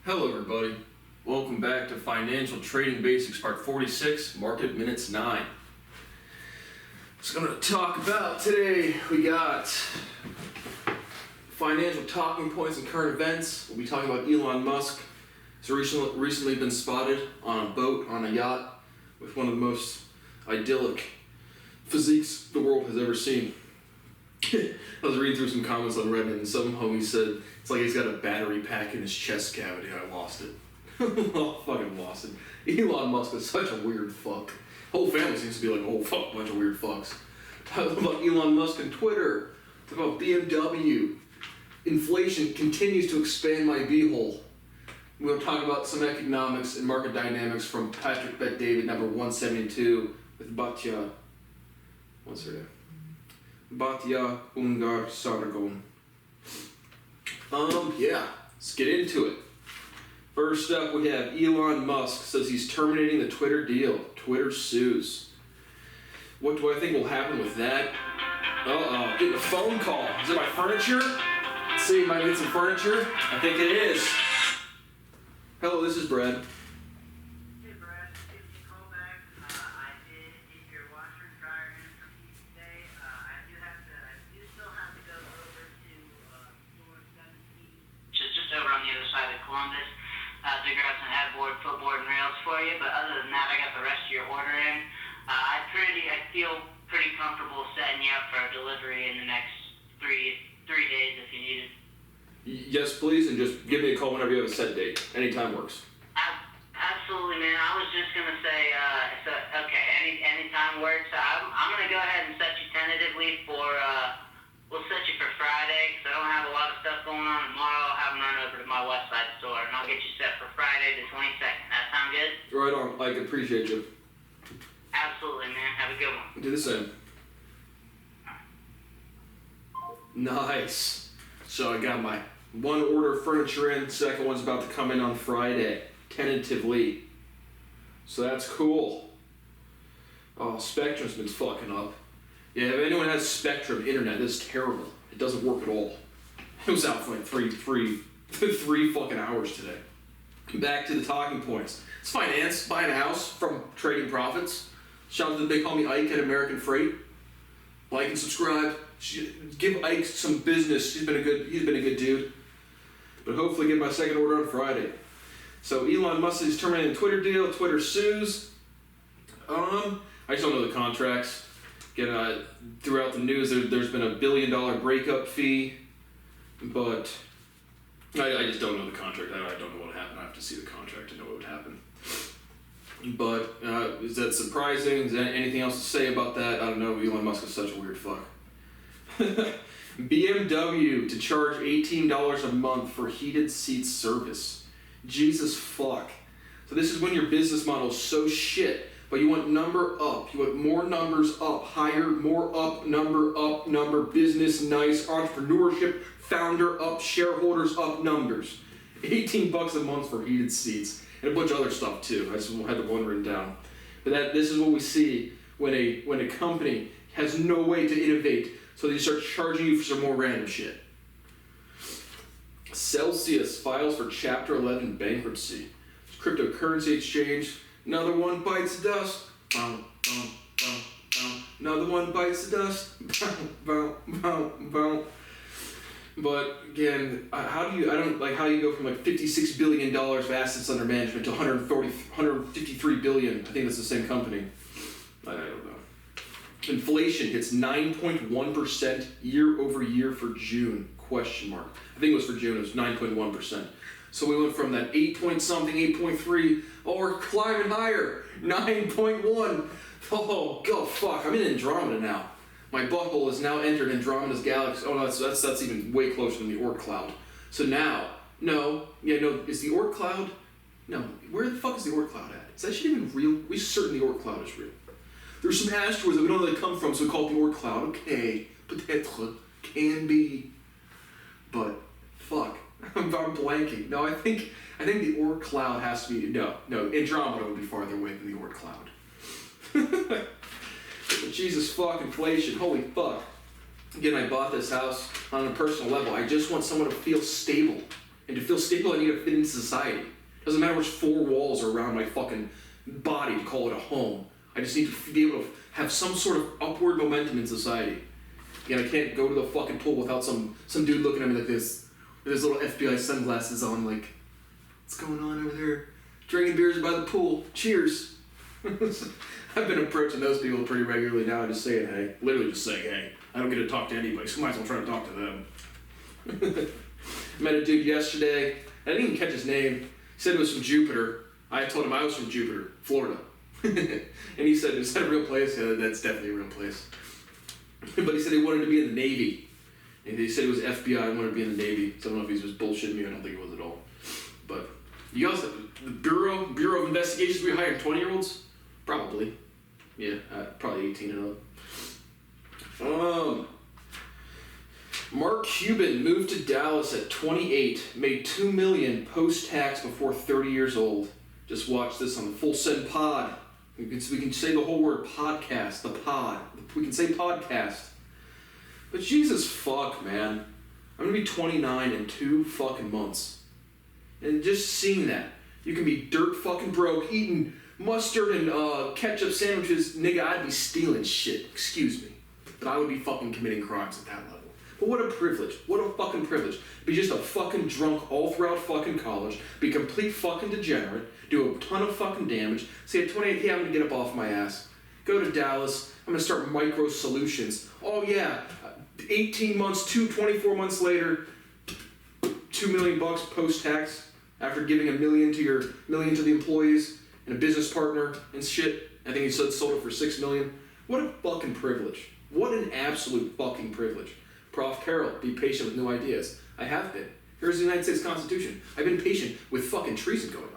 Hello everybody, welcome back to Financial Trading Basics Part 46, Market Minutes 9. What's going to talk about today, we got financial talking points and current events. We'll be talking about Elon Musk. He's recently been spotted on a boat, on a yacht, with one of the most idyllic physiques the world has ever seen. I was reading through some comments on Reddit and some homie said it's like he's got a battery pack in his chest cavity. I lost it. Fucking lost it. Elon Musk is such a weird fuck. Whole family seems to be like a whole fuck bunch of weird fucks. Talk about Elon Musk and Twitter. Talk about BMW. Inflation continues to expand my beehole. We'll talk about some economics and market dynamics from Patrick Bet David, number 172, with Batya. What's her name? Batya Ungar Sargon. Yeah, let's get into it. First up, we have Elon Musk says he's terminating the Twitter deal. Twitter sues. What do I think will happen with that? Getting a phone call. Is it my furniture? Let's see, might get some furniture. I think it is. Hello, this is Brad. Hey Brad, just give me a call back. I did get your washer and dryer in from you today. I do still have to go over to store 17, which is just over on the other side of Columbus, to grab some headboard, footboard, and rails for you. But other than that, I got the rest of your order in. I feel pretty comfortable setting you up for a delivery in the next three days if you need it. Yes, please, and just give me a call whenever you have a set date. Anytime works. Absolutely, man. I was just gonna say, anytime works. I'm gonna go ahead and set you tentatively for. We'll set you for Friday because I don't have a lot of stuff going on tomorrow. I'll have them run over to my West Side store, and I'll get you set for Friday the 22nd. That sound good? Right on. I appreciate you. Absolutely, man. Have a good one. Do the same. Nice. So I got my one order of furniture in, second one's about to come in on Friday, tentatively. So that's cool. Oh, Spectrum's been fucking up. Yeah, if anyone has Spectrum internet, this is terrible. It doesn't work at all. It was out for like three fucking hours today. Back to the talking points. It's finance, buying a house from trading profits. Shout out to the big homie Ike at American Freight. Like and subscribe. Give Ike some business. He's been a good dude. But hopefully get my second order on Friday. So Elon Musk is terminating the Twitter deal. Twitter sues. I just don't know the contracts. Again, throughout the news, there's been $1 billion breakup fee, but I just don't know the contract. I don't know what happened. I have to see the contract to know what would happen. But is that surprising? Is there anything else to say about that? I don't know. Elon Musk is such a weird fuck. BMW to charge $18 a month for heated seat service. Jesus fuck. So this is when your business model is so shit, but you want number up. You want more numbers up, higher, more up, number, business, nice, entrepreneurship, founder up, shareholders up numbers. $18 a month for heated seats. And a bunch of other stuff too. I just had the one written down. But this is what we see when a company has no way to innovate, so they start charging you for some more random shit. Celsius files for Chapter 11 bankruptcy. Cryptocurrency exchange. Another one bites the dust. Boom, boom, boom, boom. Another one bites the dust. Boom, boom, boom. But again, how do you go from like $56 billion of assets under management to 153 billion? I think that's the same company. I don't know. Inflation hits 9.1% year over year for June, question mark. I think it was for June, it was 9.1%. So we went from that 8 point something, 8.3, we're climbing higher, 9.1. Oh, God, fuck, I'm in Andromeda now. My butthole has now entered Andromeda's galaxy. Oh, no, that's even way closer than the Oort cloud. So now, is the Oort cloud? No, where the fuck is the Oort cloud at? Is that shit even real? We certain the Oort cloud is real. There's some asteroids that we don't know where they come from, so we call it the Oort cloud. Okay, peut-être, can be, but fuck, I'm blanking. No, I think the Oort cloud has to be no. Andromeda would be farther away than the Oort cloud. Jesus fuck, inflation, holy fuck. Again, I bought this house on a personal level. I just want someone to feel stable And to feel stable, I need to fit into society. Doesn't matter which four walls are around my fucking body to call it a home. I just need to be able to have some sort of upward momentum in society. Again, I can't go to the fucking pool without some dude looking at me like this, with his little FBI sunglasses on, like, what's going on over there? Drinking beers by the pool. Cheers. I've been approaching those people pretty regularly now, just saying hey. Literally just saying hey. I don't get to talk to anybody, so I might as well try to talk to them. Met a dude yesterday. I didn't even catch his name. He said it was from Jupiter. I told him I was from Jupiter, Florida. And he said, is that a real place? Yeah, that's definitely a real place. But he said he wanted to be in the Navy. And he said it was FBI and wanted to be in the Navy. So I don't know if he was bullshitting me. I don't think it was at all. But you guys, the Bureau of Investigations, we hiring 20-year-olds? Probably. Yeah, probably 18 and up. Mark Cuban moved to Dallas at 28, made $2 million post-tax before 30 years old. Just watch this on the Full Send Pod. We can say the whole word podcast, the pod. We can say podcast. But Jesus fuck, man. I'm gonna be 29 in 2 fucking months. And just seeing that, you can be dirt fucking broke, eating mustard and ketchup sandwiches, nigga, I'd be stealing shit. Excuse me. But I would be fucking committing crimes at that level. But what a privilege. What a fucking privilege. Be just a fucking drunk all throughout fucking college, be a complete fucking degenerate, do a ton of fucking damage, say at 28, yeah, I'm gonna get up off my ass, go to Dallas, I'm gonna start Micro Solutions. Oh yeah, 18 months, 24 months later, $2 million post-tax after giving $1 million to the employees and a business partner and shit. I think he said sold it for $6 million. What a fucking privilege. What an absolute fucking privilege. Prof. Carroll, be patient with new ideas. I have been. Here's the United States Constitution. I've been patient with fucking treason going on.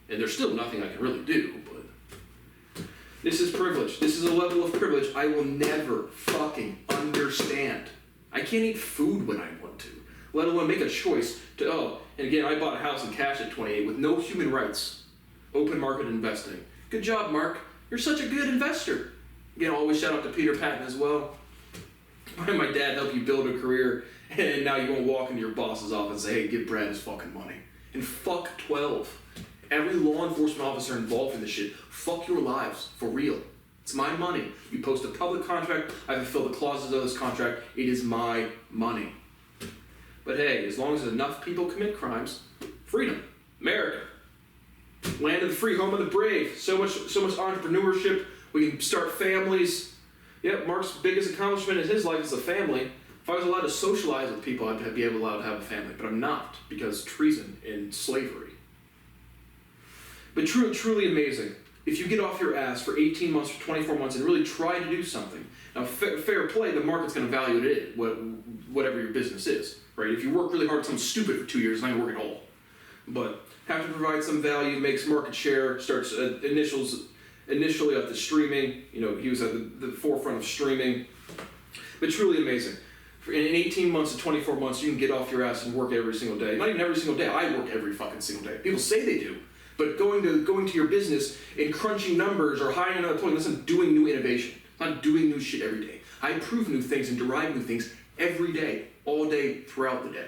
And there's still nothing I can really do, but this is privilege. This is a level of privilege I will never fucking understand. I can't eat food when I want to, let alone make a choice to, and again, I bought a house in cash at 28 with no human rights. Open market investing. Good job, Mark. You're such a good investor. Again, always shout out to Peter Patton as well. My dad helped you build a career, and now you won't walk into your boss's office and say, hey, give Brad his fucking money. And fuck 12. Every law enforcement officer involved in this shit, fuck your lives, for real. It's my money. You post a public contract, I fulfill the clauses of this contract, it is my money. But hey, as long as enough people commit crimes, freedom, America, land of the free, home of the brave, so much entrepreneurship, we can start families. Yep, Mark's biggest accomplishment in his life is a family. If I was allowed to socialize with people, I'd be allowed to have a family, but I'm not, because treason and slavery. But truly amazing. If you get off your ass for 18 months, for 24 months, and really try to do something. Now, fair play, the market's going to value it, whatever your business is, right? If you work really hard at something stupid for 2 years, it's not going to work at all. But have to provide some value, makes market share, starts initially at the streaming. You know, he was at the forefront of streaming. But truly amazing. In 18 months to 24 months, you can get off your ass and work every single day. Not even every single day. I work every fucking single day. People say they do. But going to your business and crunching numbers or hiring another employee, that's not doing new innovation. Not doing new shit every day. I improve new things and derive new things every day, all day, throughout the day.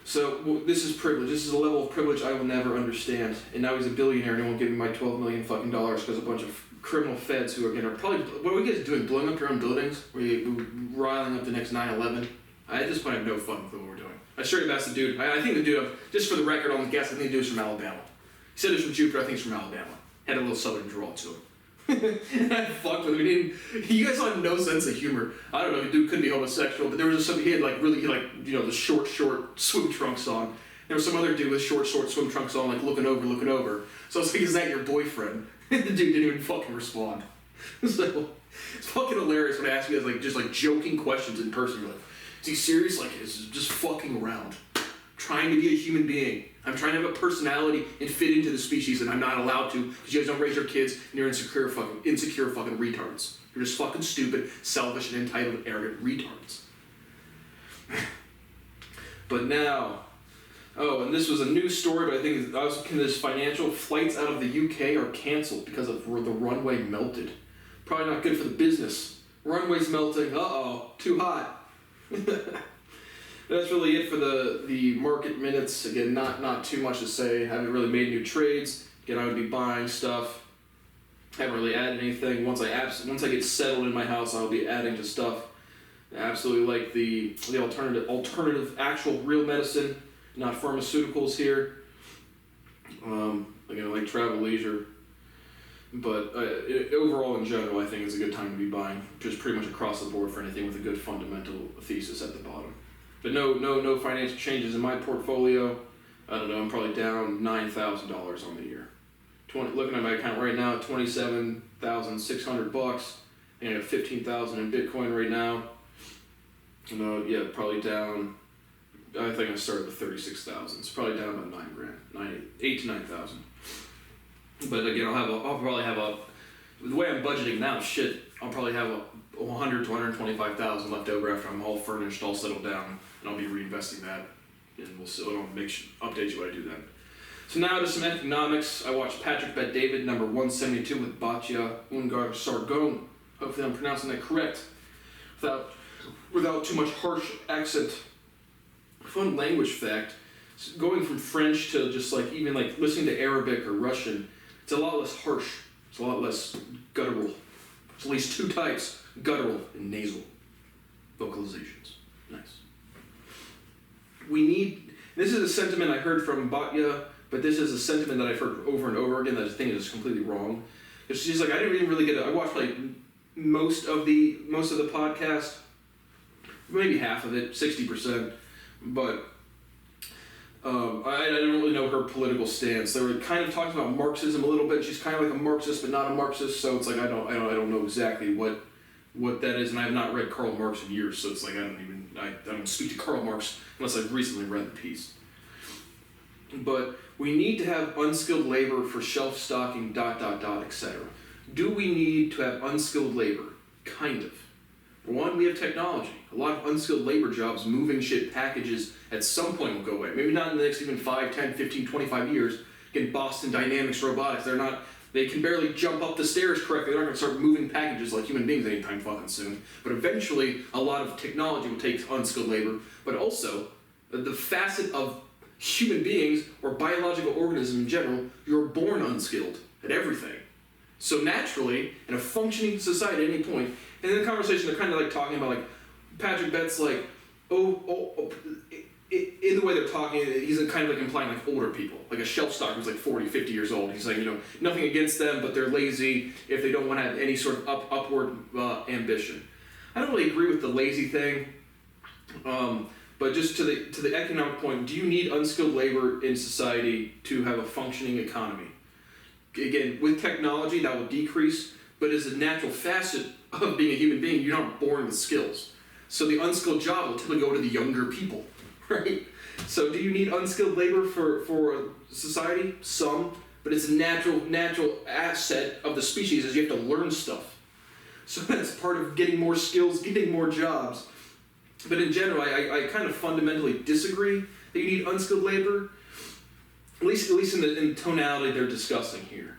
So this is privilege. This is a level of privilege I will never understand. And now he's a billionaire and he won't give me my $12 million fucking dollars because a bunch of criminal feds who are probably, what are we guys doing? Blowing up your own buildings? We're riling up the next 9/11? At this point I have no fucking clue what we're doing. I straight up asked the dude. I think the dude, just for the record on the guess, I think the dude's from Alabama. He said he's from Jupiter, I think he's from Alabama. Had a little southern drawl to him. And I fucked with him. You guys have no sense of humor. I don't know, the dude couldn't be homosexual, but there was something, he had the short swim trunks on. There was some other dude with short swim trunks on, like looking over. So I was like, is that your boyfriend? And the dude didn't even fucking respond. So, it's fucking hilarious when I ask you guys just joking questions in person. You're like, is he serious? Like, is just fucking around. Trying to be a human being. I'm trying to have a personality and fit into the species, and I'm not allowed to because you guys don't raise your kids and you're insecure fucking retards. You're just fucking stupid, selfish, and entitled, arrogant retards. But now, and this was a news story, but I think I was looking at this financial flights out of the UK are canceled because of where the runway melted. Probably not good for the business. Runway's melting. Too hot. That's really it for the market minutes. Again, not too much to say. Haven't really made new trades. Again, I would be buying stuff. Haven't really added anything. Once I get settled in my house, I'll be adding to stuff. I absolutely like the alternative actual real medicine, not pharmaceuticals here. Again, I like travel leisure. But overall, in general, I think it's a good time to be buying, just pretty much across the board for anything with a good fundamental thesis at the bottom. But no financial changes in my portfolio. I don't know. I'm probably down $9,000 on the year. Looking at my account right now, $27,600. And I have $15,000 in Bitcoin right now. Yeah, probably down. I think I started with 36,000. It's probably down about $8,000 to $9,000. But again, I'll probably have the way I'm budgeting now, I'll probably have $100,000 to $125,000 left over after I'm all furnished, all settled down, and I'll be reinvesting that, and I'll update you when I do that. So now to some economics. I watched Patrick Bet David, number 172 with Batya Ungar Sargon. Hopefully I'm pronouncing that correct, without too much harsh accent. Fun language fact, going from French to just even listening to Arabic or Russian, it's a lot less harsh, it's a lot less guttural. There's at least two types, guttural and nasal vocalizations. Nice. This is a sentiment I heard from Batya, but this is a sentiment that I've heard over and over again that I think is completely wrong. She's like, I didn't even really I watched most of the podcast, maybe half of it, 60%, but I don't really know her political stance. They were kind of talking about Marxism a little bit. She's kind of like a Marxist, but not a Marxist. So it's like I don't know exactly what that is, and I have not read Karl Marx in years. So it's like I don't speak to Karl Marx unless I've recently read the piece. But we need to have unskilled labor for shelf stocking, ... etc. Do we need to have unskilled labor? Kind of. For one, we have technology. A lot of unskilled labor jobs, moving shit, packages, at some point will go away. Maybe not in the next even 5, 10, 15, 25 years. Again, Boston Dynamics Robotics, they can barely jump up the stairs correctly. They're not going to start moving packages like human beings anytime fucking soon. But eventually, a lot of technology will take unskilled labor. But also, the facet of human beings, or biological organisms in general, you're born unskilled at everything. So naturally, in a functioning society at any point, and in the conversation they're kind of talking about Patrick Bet's in the way they're talking, he's kind of implying older people, like a shelf stocker who's 40, 50 years old. He's nothing against them, but they're lazy if they don't want to have any sort of upward ambition. I don't really agree with the lazy thing, but just to the economic point, do you need unskilled labor in society to have a functioning economy? Again, with technology, that will decrease, but as a natural facet of being a human being, you're not born with skills. So the unskilled job will typically go to the younger people, right? So do you need unskilled labor for society? Some, but it's a natural asset of the species is you have to learn stuff. So that's part of getting more skills, getting more jobs. But in general, I kind of fundamentally disagree that you need unskilled labor. At least in the tonality they're discussing here,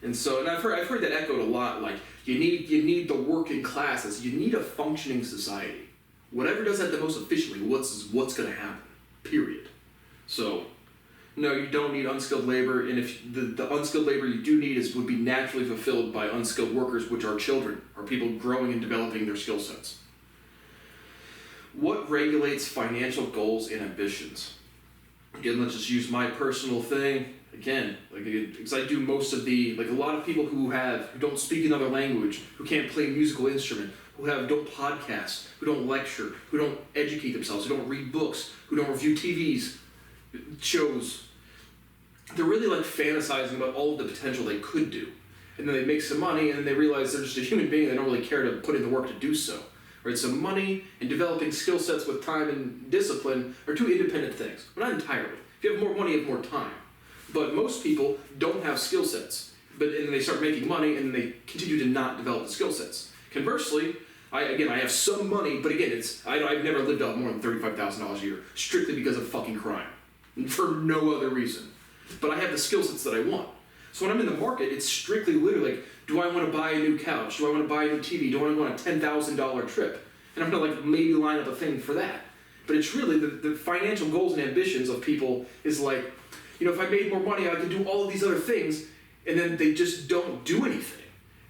and I've heard that echoed a lot. You need the working classes. You need a functioning society. Whatever does that the most efficiently, what's going to happen? Period. So, no, you don't need unskilled labor, and if the unskilled labor you do need would be naturally fulfilled by unskilled workers, which are children, or people growing and developing their skill sets. What regulates financial goals and ambitions? Again, let's just use my personal thing. Again, because I do most of a lot of people who don't speak another language, who can't play a musical instrument, who don't podcast, who don't lecture, who don't educate themselves, who don't read books, who don't review TVs, shows. They're really fantasizing about all of the potential they could do. And then they make some money and then they realize they're just a human being and they don't really care to put in the work to do so. Right, so money and developing skill sets with time and discipline are two independent things. Well, not entirely. If you have more money, you have more time. But most people don't have skill sets. And then they start making money and they continue to not develop the skill sets. Conversely, I have some money, but again, I've never lived off more than $35,000 a year, strictly because of fucking crime. For no other reason. But I have the skill sets that I want. So when I'm in the market, it's strictly literally do I want to buy a new couch? Do I want to buy a new TV? Do I want to go on a $10,000 trip? And I'm going to maybe line up a thing for that. But it's really the financial goals and ambitions of people is like, if I made more money, I could do all of these other things, and then they just don't do anything.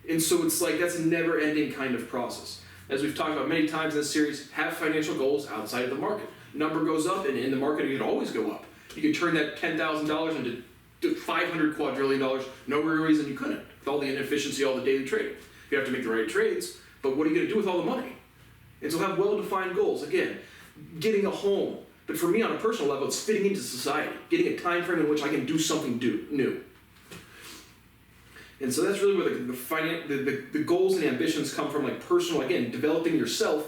And so it's like, that's a never-ending kind of process. As we've talked about many times in this series, have financial goals outside of the market. Number goes up, and in the market, it can always go up. You can turn that $10,000 into $500 quadrillion, no real reason you couldn't, with all the inefficiency, all the daily trading. You have to make the right trades, but what are you going to do with all the money? And so have well-defined goals. Again, getting a home. But for me, on a personal level, it's fitting into society, getting a time frame in which I can do something new. And so that's really where the goals and ambitions come from, like personal, again, developing yourself.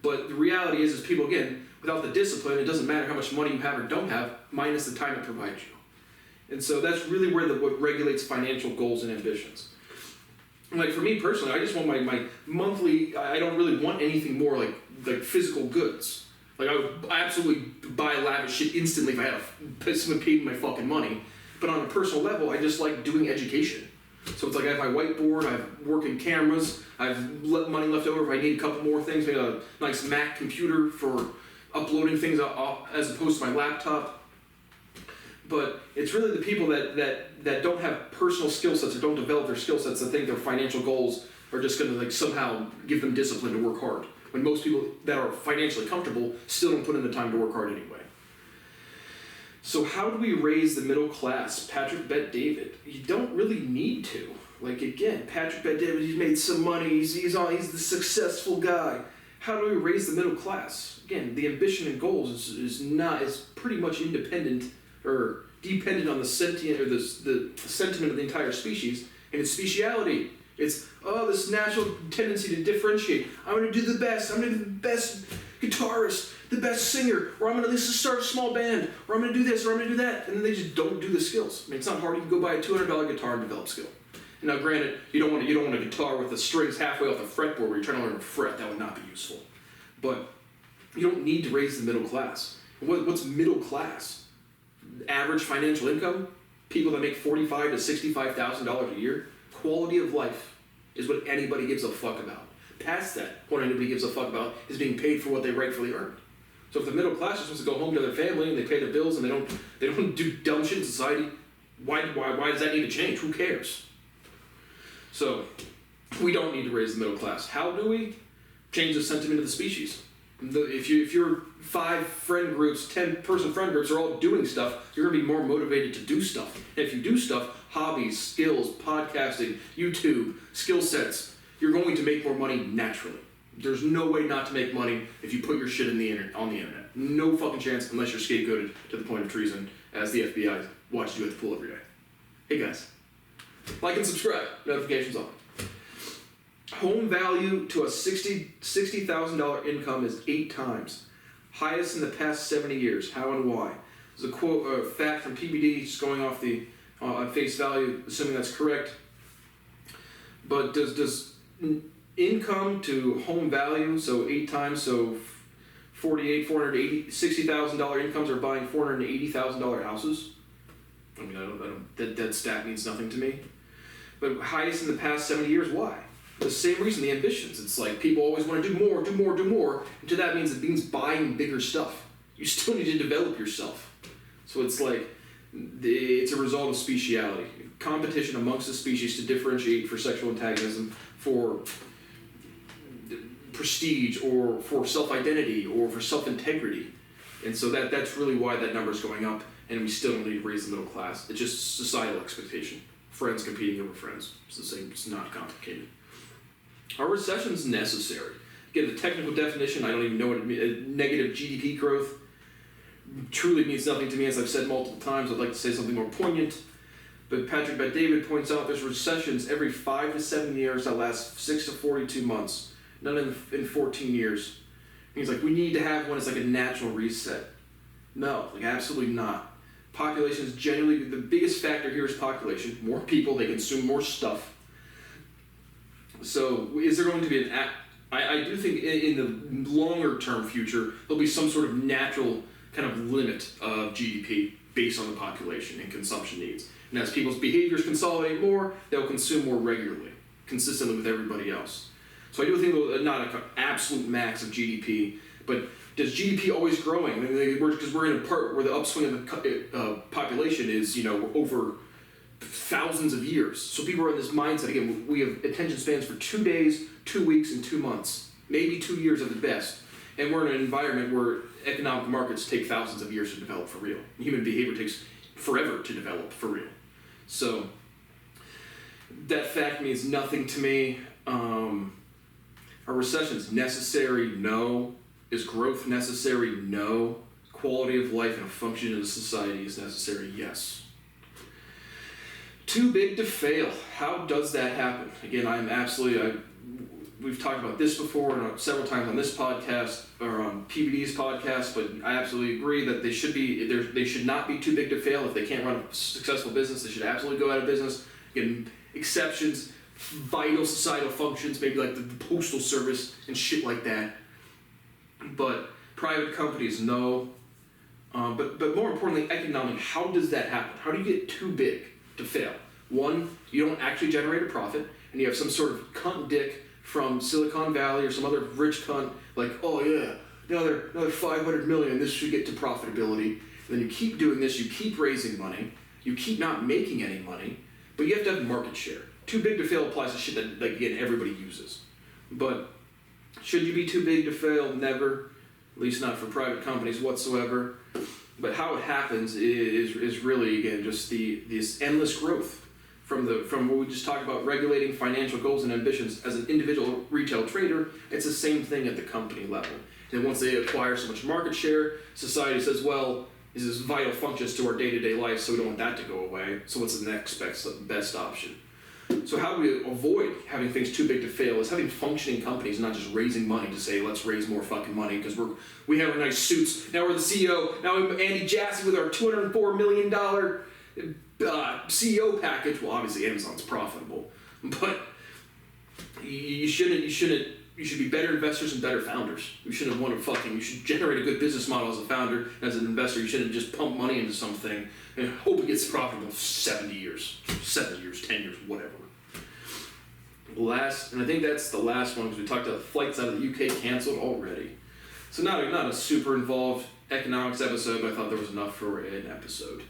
But the reality is people, again, without the discipline, it doesn't matter how much money you have or don't have, minus the time it provides you. And so that's really where what regulates financial goals and ambitions. Like for me personally, I just want my monthly, I don't really want anything more like physical goods. Like I would absolutely buy lavish shit instantly if I had someone paid me my fucking money. But on a personal level, I just like doing education. So it's like I have my whiteboard, I have working cameras, I have money left over if I need a couple more things, maybe a nice Mac computer for uploading things as opposed to my laptop. But it's really the people that don't have personal skill sets or don't develop their skill sets that think their financial goals are just going to like somehow give them discipline to work hard. When most people that are financially comfortable still don't put in the time to work hard anyway. So how do we raise the middle class? Patrick Bet David. You don't really need to. Like again, Patrick Bet David, he's made some money, he's the successful guy. How do we raise the middle class? Again, the ambition and goals is pretty much independent or dependent on the sentient or the sentiment of the entire species and its speciality. It's this natural tendency to differentiate. I'm going to do the best. I'm going to be the best guitarist, the best singer, or I'm going to at least start a small band, or I'm going to do this, or I'm going to do that, and then they just don't do the skills. I mean, it's not hard. You can go buy a $200 guitar and develop skill. And now, granted, you don't want a guitar with the strings halfway off the fretboard where you're trying to learn to fret. That would not be useful. But you don't need to raise the middle class. What's middle class? Average financial income, people that make $45,000 to $65,000 a year, quality of life is what anybody gives a fuck about. Past that, what anybody gives a fuck about is being paid for what they rightfully earned. So if the middle class is supposed to go home to their family and they pay their bills and they don't do dumb shit in society, why does that need to change? Who cares? So we don't need to raise the middle class. How do we? Change the sentiment of the species. If your 5 friend groups, 10-person friend groups are all doing stuff, you're going to be more motivated to do stuff. And if you do stuff, hobbies, skills, podcasting, YouTube, skill sets, you're going to make more money naturally. There's no way not to make money if you put your shit on the internet. No fucking chance unless you're scapegoated to the point of treason as the FBI watches you at the pool every day. Hey guys, like and subscribe, notifications on. Home value to a $60,000 income is 8 times. Highest in the past 70 years. How and why? There's a quote, a fact from PBD, just going off the on face value, assuming that's correct. But does income to home value, so 8 times, so $60,000 incomes are buying $480,000 houses? I mean, that stat means nothing to me. But highest in the past 70 years, why? The same reason, the ambitions. It's like people always want to do more. And to that means buying bigger stuff. You still need to develop yourself. So it's like, it's a result of speciality. Competition amongst the species to differentiate for sexual antagonism, for prestige, or for self-identity, or for self-integrity. And so that's really why that number is going up, and we still don't need to raise the middle class. It's just societal expectation. Friends competing over friends. It's the same, it's not complicated. Are recessions necessary? Again, the technical definition, I don't even know what it means. Negative GDP growth truly means nothing to me, as I've said multiple times. I'd like to say something more poignant. But Patrick Bet David points out there's recessions every 5 to 7 years that last 6 to 42 months. None in 14 years. He's like, we need to have one as like a natural reset. No, like absolutely not. Population is generally, the biggest factor here is population. More people, they consume more stuff. So is there going to be I do think in the longer term future, there'll be some sort of natural kind of limit of GDP based on the population and consumption needs. And as people's behaviors consolidate more, they'll consume more regularly, consistently with everybody else. So I do think not an absolute max of GDP, but Does GDP always growing? Because we're in a part where the upswing of the population is, over thousands of years. So people are in this mindset. Again, we have attention spans for 2 days, 2 weeks, and 2 months, maybe 2 years at the best. And we're in an environment where economic markets take thousands of years to develop for real. Human behavior takes forever to develop for real. So that fact means nothing to me. Are recessions necessary? No. Is growth necessary? No. Quality of life and a function in a society is necessary? Yes. Too big to fail. How does that happen? Again, we've talked about this before several times on this podcast or on PBD's podcast, but I absolutely agree that they should not be too big to fail. If they can't run a successful business, they should absolutely go out of business. Again, exceptions, vital societal functions, maybe like the postal service and shit like that. But private companies, no. But more importantly, economically, how does that happen? How do you get too big to fail? One, you don't actually generate a profit, and you have some sort of cunt dick from Silicon Valley or some other rich cunt like, oh yeah, another 500 million, this should get to profitability. And then you keep doing this, you keep raising money, you keep not making any money, but you have to have market share. Too big to fail applies to shit that, like, again, everybody uses. But should you be too big to fail? Never. At least not for private companies whatsoever. But how it happens is really, again, just this endless growth from what we just talked about, regulating financial goals and ambitions as an individual retail trader. It's the same thing at the company level. And once they acquire so much market share, society says, well, this is vital functions to our day-to-day life, so we don't want that to go away. So what's the next best option? So how do we avoid having things too big to fail is having functioning companies, not just raising money to say, let's raise more fucking money because we have our nice suits. Now we're the CEO. Now I'm Andy Jassy with our $204 million CEO package. Well, obviously Amazon's profitable, but you should be better investors and better founders. You should generate a good business model as a founder. As an investor, you shouldn't just pump money into something and hope it gets profitable 7 years, 10 years, whatever. And I think that's the last one because we talked about flights out of the UK canceled already. So not a super involved economics episode, but I thought there was enough for an episode.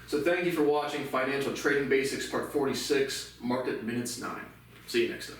So thank you for watching Financial Trading Basics Part 46, Market Minutes 9. See you next time.